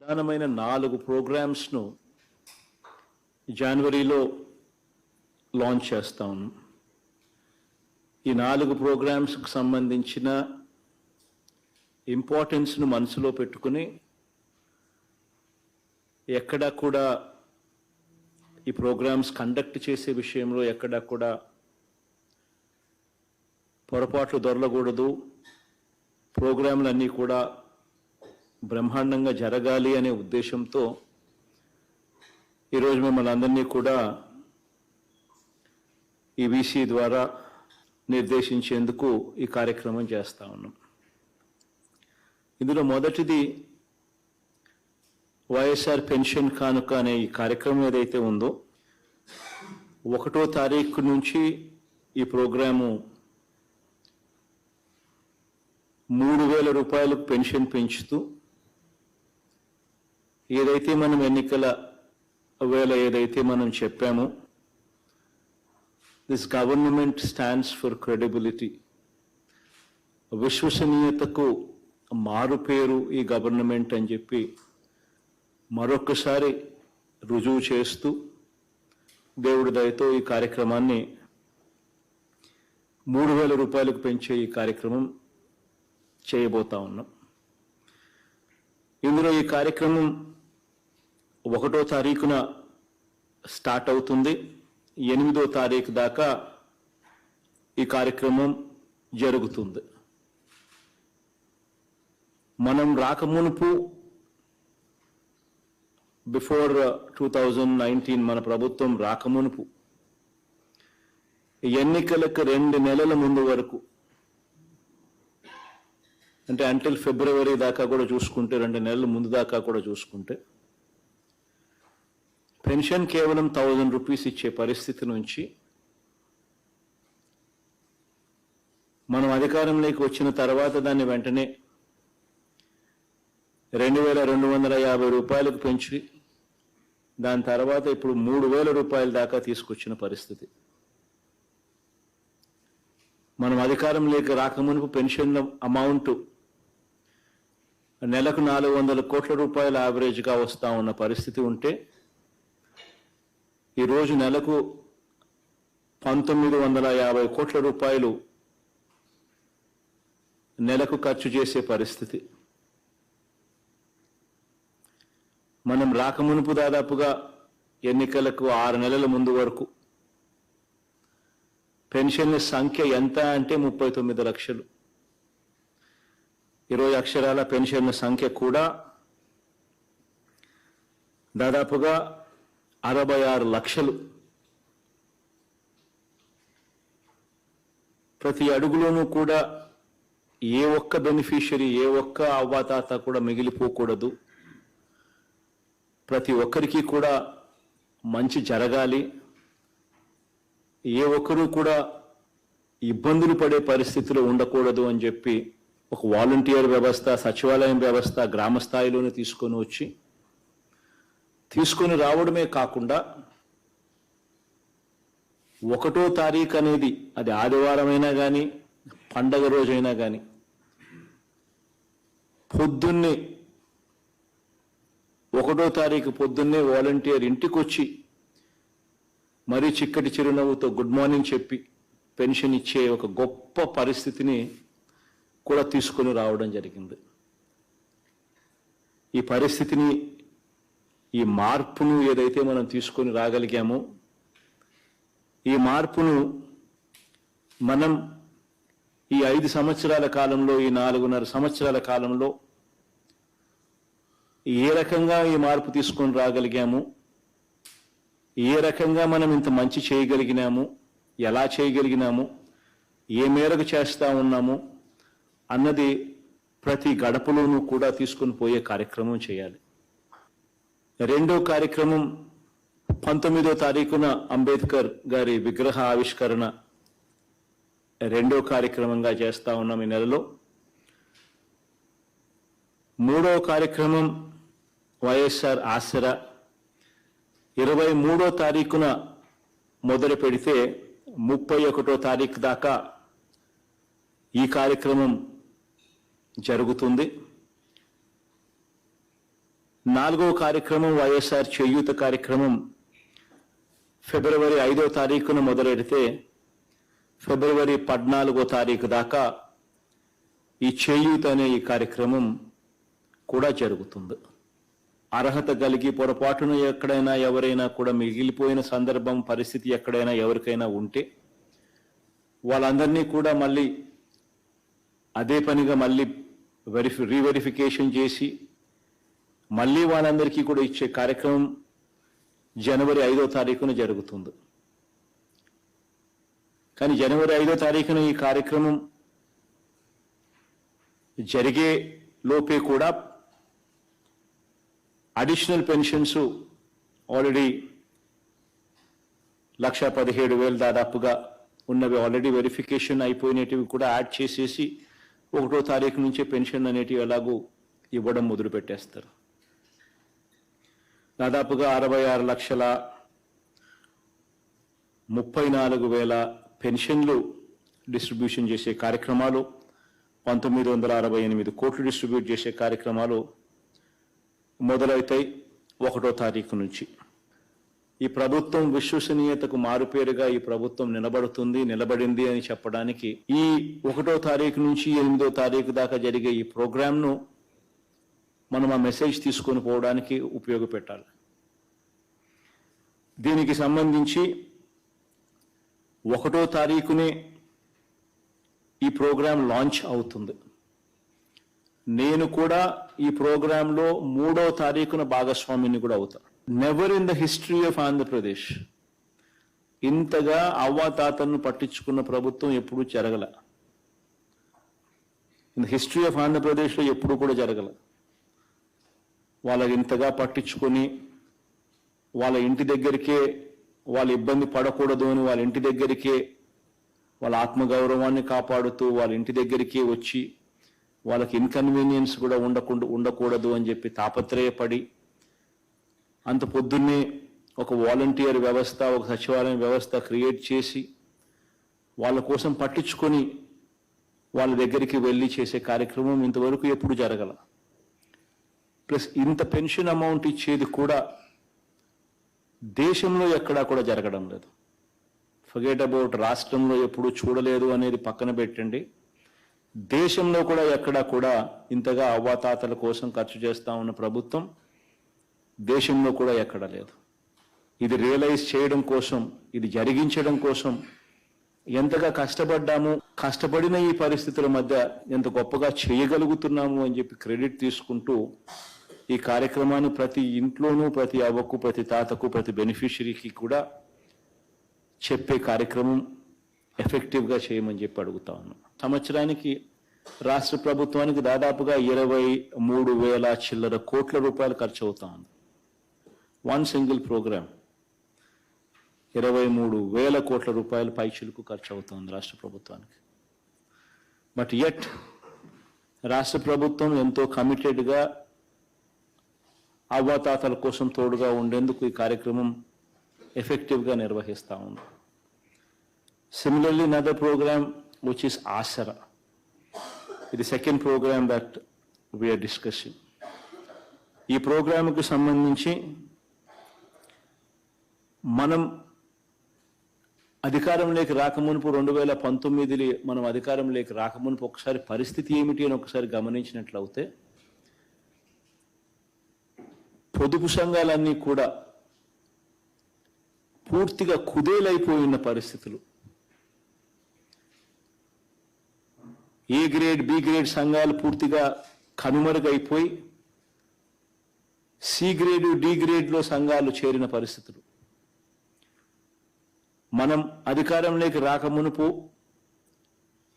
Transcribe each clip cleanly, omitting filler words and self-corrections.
ప్రధానమైన 4 ప్రోగ్రామ్స్ను జనవరిలో లాంచ్ చేస్తా ఉన్నాం. ఈ 4 ప్రోగ్రామ్స్కి సంబంధించిన ఇంపార్టెన్స్ను మనసులో పెట్టుకుని ఎక్కడా కూడా ఈ ప్రోగ్రామ్స్ కండక్ట్ చేసే విషయంలో ఎక్కడా కూడా పొరపాట్లు దొరలకూడదు, ప్రోగ్రాంలన్నీ కూడా బ్రహ్మాండంగా జరగాలి అనే ఉద్దేశంతో ఈరోజు మిమ్మల్ని అందరినీ కూడా ఈ వీసీ ద్వారా నిర్దేశించేందుకు ఈ కార్యక్రమం చేస్తా ఉన్నాం. ఇందులో మొదటిది వైఎస్ఆర్ పెన్షన్ కానుక అనే ఈ కార్యక్రమం ఏదైతే ఉందో 1వ తారీఖు నుంచి ఈ ప్రోగ్రాము 3,000 రూపాయలకు పెన్షన్ పెంచుతూ ఏదైతే మనం ఎన్నికల వేళ ఏదైతే మనం చెప్పామో, this government stands for credibility, విశ్వసనీయతకు మారు పేరు ఈ గవర్నమెంట్ అని చెప్పి మరొకసారి రుజువు చేస్తూ దేవుడి దయతో ఈ కార్యక్రమాన్ని 3,000 రూపాయలకు పెంచే ఈ కార్యక్రమం చేయబోతా ఉన్నాం. ఇందులో ఈ కార్యక్రమం 1వ తారీఖున స్టార్ట్ అవుతుంది. 8వ తారీఖు దాకా ఈ కార్యక్రమం జరుగుతుంది. మనం రాకమునుపు బిఫోర్ 2019 మన ప్రభుత్వం రాకమునుపు ఎన్నికలకు 2 నెలల ముందు వరకు, అంటే అంటిల్ ఫిబ్రవరి దాకా కూడా చూసుకుంటే, 2 నెలల ముందు దాకా కూడా చూసుకుంటే, పెన్షన్ కేవలం 1,000 రూపీస్ ఇచ్చే పరిస్థితి నుంచి మనం అధికారంలోకి వచ్చిన తర్వాత దాన్ని వెంటనే 2,250 రూపాయలకు పెంచి దాని తర్వాత ఇప్పుడు 3,000 రూపాయల దాకా తీసుకొచ్చిన పరిస్థితి. మనం అధికారంలోకి రాకమునుపు పెన్షన్ అమౌంట్ నెలకు 400 కోట్ల రూపాయల యావరేజ్గా వస్తూ ఉన్న పరిస్థితి ఉంటే ఈరోజు నెలకు 1,950 కోట్ల రూపాయలు నెలకు ఖర్చు చేసే పరిస్థితి. మనం రాకమునుపు దాదాపుగా ఎన్నికలకు 6 నెలల ముందు వరకు పెన్షన్ల సంఖ్య ఎంత అంటే 39 లక్షలు. ఈరోజు అక్షరాల పెన్షన్ల సంఖ్య కూడా దాదాపుగా 66 లక్షలు. ప్రతి అడుగులోనూ కూడా ఏ ఒక్క బెనిఫిషియరీ, ఏ ఒక్క అవ్వాతాత కూడా మిగిలిపోకూడదు. ప్రతి ఒక్కరికి కూడా మంచి జరగాలి, ఏ ఒక్కరూ కూడా ఇబ్బందులు పడే పరిస్థితిలో ఉండకూడదు అని చెప్పి ఒక వాలంటీర్ వ్యవస్థ, సచివాలయం వ్యవస్థ గ్రామ స్థాయిలోనే తీసుకొని రావడమే కాకుండా 1వ తారీఖు అనేది అది ఆదివారమైనా కానీ పండగ రోజైనా కానీ పొద్దున్నే 1వ తారీఖు పొద్దున్నే వాలంటీర్ ఇంటికి వచ్చి మరీ చిక్కటి చిరునవ్వుతో గుడ్ మార్నింగ్ చెప్పి పెన్షన్ ఇచ్చే ఒక గొప్ప పరిస్థితిని కూడా తీసుకొని రావడం జరిగింది. ఈ పరిస్థితిని, ఈ మార్పును ఏదైతే మనం తీసుకొని రాగలిగామో, ఈ మార్పును మనం ఈ 5 సంవత్సరాల కాలంలో, ఈ 4.5 సంవత్సరాల కాలంలో ఏ రకంగా ఈ మార్పు తీసుకొని రాగలిగాము, ఏ రకంగా మనం ఇంత మంచి చేయగలిగినాము, ఎలా చేయగలిగినాము, ఏ మేరకు చేస్తూ ఉన్నాము అన్నది ప్రతి గడపలోనూ కూడా తీసుకొని పోయే కార్యక్రమం చేయాలి. 2వ కార్యక్రమం 19వ తారీఖున అంబేద్కర్ గారి విగ్రహ ఆవిష్కరణ 2వ కార్యక్రమంగా చేస్తా ఉన్నాం ఈ నెలలో. 3వ కార్యక్రమం వైఎస్ఆర్ ఆసరా 23వ తారీఖున మొదలు పెడితే 31వ తారీఖు దాకా ఈ కార్యక్రమం జరుగుతుంది. 4వ కార్యక్రమం వైఎస్ఆర్ చేయూత కార్యక్రమం ఫిబ్రవరి 5వ తారీఖున మొదలెడితే ఫిబ్రవరి 14వ తారీఖు దాకా ఈ చేయూత అనే ఈ కార్యక్రమం కూడా జరుగుతుంది. అర్హత కలిగి పొరపాటున ఎక్కడైనా ఎవరైనా కూడా మిగిలిపోయిన సందర్భం పరిస్థితి ఎక్కడైనా ఎవరికైనా ఉంటే వాళ్ళందరినీ కూడా మళ్ళీ అదే పనిగా మళ్ళీ రీవెరిఫికేషన్ చేసి మళ్ళీ వాళ్ళందరికీ కూడా ఇచ్చే కార్యక్రమం జనవరి 5వ తారీఖున జరుగుతుంది. కానీ జనవరి 5వ తారీఖున ఈ కార్యక్రమం జరిగే లోపే కూడా అడిషనల్ పెన్షన్స్ ఆల్రెడీ 1,17,000 దాదాపుగా ఉన్నవి ఆల్రెడీ వెరిఫికేషన్ అయిపోయినవి కూడా యాడ్ చేసేసి 1వ తారీఖు నుంచే పెన్షన్ అనేటివి ఎలాగూ ఇవ్వడం మొదలు పెట్టేస్తారు. దాదాపుగా 66,34,000 పెన్షన్లు డిస్ట్రిబ్యూషన్ చేసే కార్యక్రమాలు, 1968 కోట్లు డిస్ట్రిబ్యూట్ చేసే కార్యక్రమాలు మొదలవుతాయి 1వ తారీఖు నుంచి. ఈ ప్రభుత్వం విశ్వసనీయతకు మారుపేరుగా ఈ ప్రభుత్వం నిలబడింది అని చెప్పడానికి ఈ 1వ తారీఖు నుంచి 8వ తారీఖు దాకా జరిగే ఈ ప్రోగ్రాంను మనం ఆ మెసేజ్ తీసుకొని పోవడానికి ఉపయోగపెట్టాలి. దీనికి సంబంధించి 1వ తారీఖునే ఈ ప్రోగ్రాం లాంచ్ అవుతుంది. నేను కూడా ఈ ప్రోగ్రాంలో 3వ తారీఖున భాగస్వామిని కూడా అవుతాను. Never in the history of Andhra Pradesh ఇంతగా అవ్వాతాతలను పట్టించుకున్న ప్రభుత్వం ఎప్పుడూ జరగల. ఇన్ ద హిస్టరీ ఆఫ్ ఆంధ్రప్రదేశ్లో ఎప్పుడూ కూడా జరగల. వాళ్ళకి ఇంతగా పట్టించుకొని వాళ్ళ ఇంటి దగ్గరికే వాళ్ళ ఇబ్బంది పడకూడదు అని వాళ్ళ ఇంటి దగ్గరికే వాళ్ళ ఆత్మగౌరవాన్ని కాపాడుతూ వాళ్ళ ఇంటి దగ్గరికే వచ్చి వాళ్ళకి ఇన్కన్వీనియన్స్ కూడా ఉండకూడదు అని చెప్పి తాపత్రయపడి అంత పొద్దున్నే ఒక వాలంటీర్ వ్యవస్థ, ఒక సచివాలయం వ్యవస్థ క్రియేట్ చేసి వాళ్ళ కోసం పట్టించుకొని వాళ్ళ దగ్గరికి వెళ్ళి చేసే కార్యక్రమం ఇంతవరకు ఎప్పుడు జరగల. ప్లస్ ఇంత పెన్షన్ అమౌంట్ ఇచ్చేది కూడా దేశంలో ఎక్కడా కూడా జరగడం లేదు. ఫర్గెట్ అబౌట్ రాష్ట్రంలో ఎప్పుడు చూడలేదు అనేది పక్కన పెట్టండి, దేశంలో కూడా ఎక్కడా కూడా ఇంతగా అవ్వాతాతల కోసం ఖర్చు చేస్తా ఉన్న ప్రభుత్వం దేశంలో కూడా ఎక్కడా లేదు. ఇది రియలైజ్ చేయడం కోసం, ఇది జరిగించడం కోసం ఎంతగా కష్టపడిన ఈ పరిస్థితుల మధ్య ఎంత గొప్పగా చేయగలుగుతున్నాము అని చెప్పి క్రెడిట్ తీసుకుంటూ ఈ కార్యక్రమాన్ని ప్రతి ఇంట్లోనూ, ప్రతి అవ్వకు, ప్రతి తాతకు, ప్రతి బెనిఫిషరీకి కూడా చెప్పే కార్యక్రమం ఎఫెక్టివ్గా చేయమని చెప్పి అడుగుతా ఉన్నాం. సంవత్సరానికి రాష్ట్ర ప్రభుత్వానికి దాదాపుగా 23,000 చిల్లర కోట్ల రూపాయలు ఖర్చు అవుతా ఉంది. వన్ సింగిల్ ప్రోగ్రామ్ 23,000 కోట్ల రూపాయలు పైచిలకు ఖర్చు అవుతుంది రాష్ట్ర ప్రభుత్వానికి. బట్ యట్ రాష్ట్ర ప్రభుత్వం ఎంతో కమిటెడ్గా అవ్వాతాతల కోసం తోడుగా ఉండేందుకు ఈ కార్యక్రమం ఎఫెక్టివ్గా నిర్వహిస్తూ ఉంది. Similarly, another program which is Asara. It is the second program that we are discussing. ఈ ప్రోగ్రాంకు సంబంధించి మనం అధికారంలోకి రాకమునుపు 2019 మనం అధికారంలోకి రాకమునుపు ఒకసారి పరిస్థితి ఏమిటి అని ఒకసారి గమనించినట్లయితే పొదుపు సంఘాలన్నీ కూడా పూర్తిగా కుదేలైపోయిన పరిస్థితులు. ఏ గ్రేడ్, బి గ్రేడ్ సంఘాలు పూర్తిగా కనుమరుగైపోయి సి గ్రేడ్, డి గ్రేడ్లో సంఘాలు చేరిన పరిస్థితులు. మనం అధికారంలోకి రాకమునుపు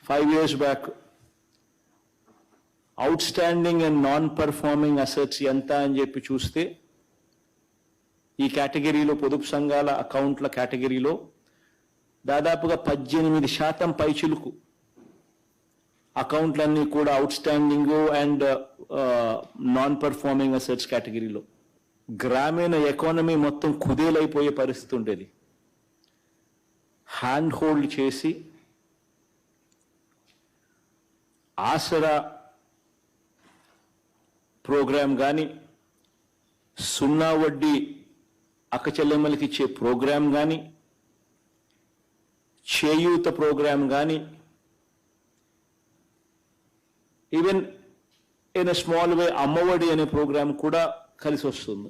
5 years back out standing and non performing assets ఎంత అని చెప్పి చూస్తే ఈ కేటగిరీలో, పొదుపు సంఘాల అకౌంట్ల కేటగిరీలో దాదాపుగా 18% పైచిలుకు అకౌంట్లన్నీ కూడా out standing and non performing assets కేటగిరీలో. గ్రామీణ ఎకానమీ మొత్తం కుదేలైపోయే పరిస్థితి ఉండేది. హ్యాండ్ హోల్డ్ చేసి ఆసరా ప్రోగ్రాం కానీ, సున్నా వడ్డీ అక్క చెల్లెమ్మలకి ఇచ్చే ప్రోగ్రాం కానీ, చేయూత ప్రోగ్రాం కానీ, even in a small way Ammavodi అనే ప్రోగ్రాం కూడా కలిసి వస్తుంది.